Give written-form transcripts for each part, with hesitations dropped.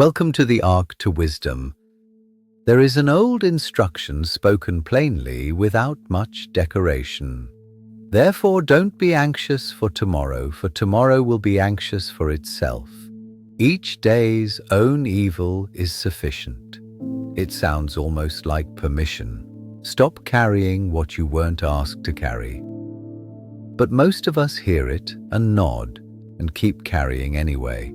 Welcome to the Ark to Wisdom. There is an old instruction spoken plainly without much decoration. Therefore, don't be anxious for tomorrow will be anxious for itself. Each day's own evil is sufficient. It sounds almost like permission. Stop carrying what you weren't asked to carry. But most of us hear it and nod and keep carrying anyway.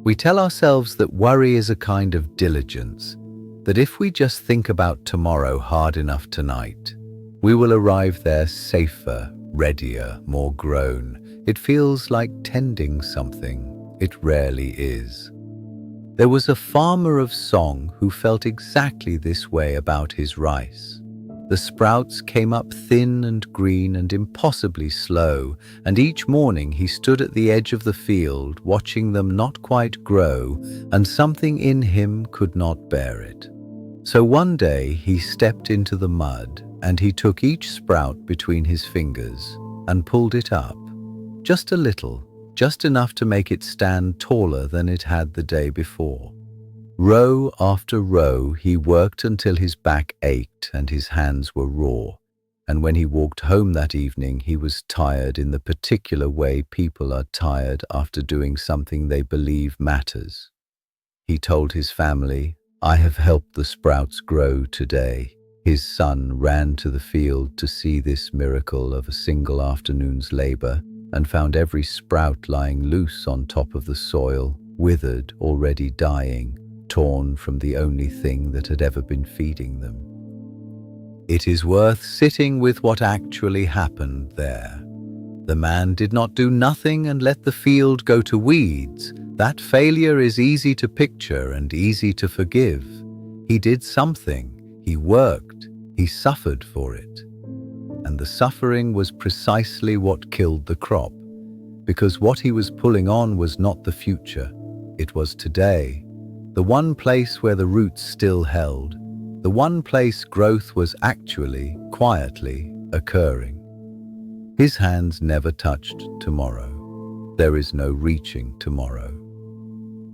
We tell ourselves that worry is a kind of diligence, that if we just think about tomorrow hard enough tonight, we will arrive there safer, readier, more grown. It feels like tending something. It rarely is. There was a farmer of song who felt exactly this way about his rice. The sprouts came up thin and green and impossibly slow, and each morning he stood at the edge of the field, watching them not quite grow, and something in him could not bear it. So one day he stepped into the mud, and he took each sprout between his fingers and pulled it up, just a little, just enough to make it stand taller than it had the day before. Row after row he worked until his back ached and his hands were raw, and when he walked home that evening he was tired in the particular way people are tired after doing something they believe matters. He told his family, "I have helped the sprouts grow today." His son ran to the field to see this miracle of a single afternoon's labor and found every sprout lying loose on top of the soil, withered, already dying, torn from the only thing that had ever been feeding them. It is worth sitting with what actually happened there. The man did not do nothing and let the field go to weeds. That failure is easy to picture and easy to forgive. He did something. He worked. He suffered for it. And the suffering was precisely what killed the crop, because what he was pulling on was not the future. It was today. The one place where the roots still held, the one place growth was actually, quietly, occurring. His hands never touched tomorrow. There is no reaching tomorrow.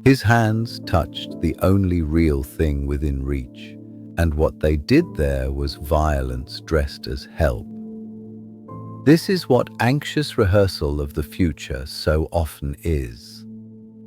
His hands touched the only real thing within reach, and what they did there was violence dressed as help. This is what anxious rehearsal of the future so often is.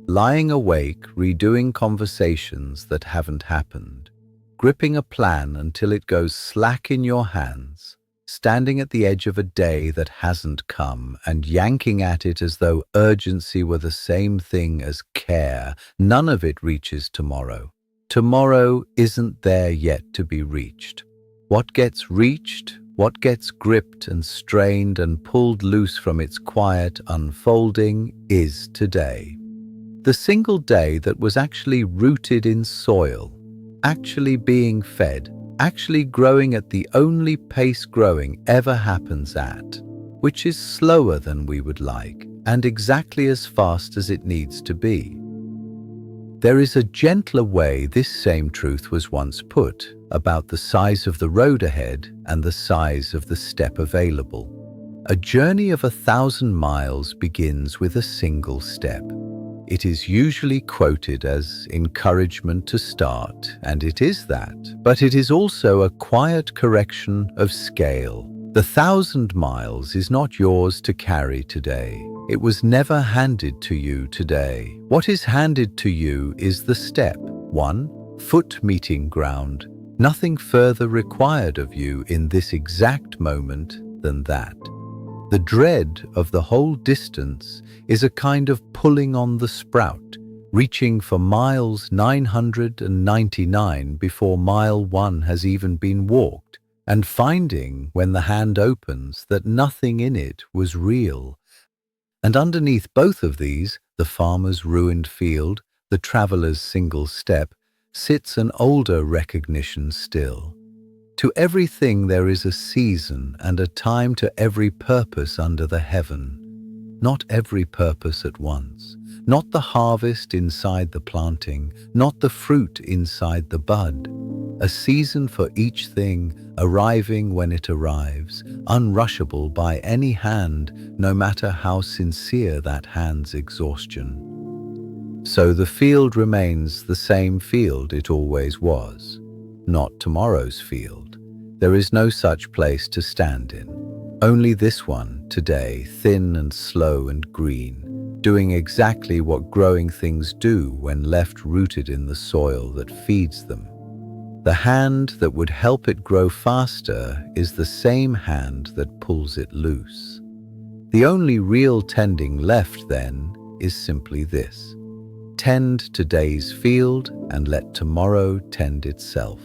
Lying awake, redoing conversations that haven't happened, gripping a plan until it goes slack in your hands, standing at the edge of a day that hasn't come and yanking at it as though urgency were the same thing as care. None of it reaches tomorrow. Tomorrow isn't there yet to be reached. What gets reached, what gets gripped and strained and pulled loose from its quiet unfolding is today. The single day that was actually rooted in soil, actually being fed, actually growing at the only pace growing ever happens at, which is slower than we would like and exactly as fast as it needs to be. There is a gentler way this same truth was once put about the size of the road ahead and the size of the step available. A journey of 1,000 miles begins with a single step. It is usually quoted as encouragement to start, and it is that, but it is also a quiet correction of scale. The 1,000 miles is not yours to carry today. It was never handed to you today. What is handed to you is the step, 1 foot meeting ground. Nothing further required of you in this exact moment than that. The dread of the whole distance is a kind of pulling on the sprout, reaching for miles 999 before mile 1 has even been walked, and finding, when the hand opens, that nothing in it was real. And underneath both of these, the farmer's ruined field, the traveler's single step, sits an older recognition still. To everything there is a season and a time to every purpose under the heaven. Not every purpose at once, not the harvest inside the planting, not the fruit inside the bud. A season for each thing, arriving when it arrives, unrushable by any hand, no matter how sincere that hand's exhaustion. So the field remains the same field it always was, not tomorrow's field. There is no such place to stand in. Only this one, today, thin and slow and green, doing exactly what growing things do when left rooted in the soil that feeds them. The hand that would help it grow faster is the same hand that pulls it loose. The only real tending left, then, is simply this: tend today's field and let tomorrow tend itself.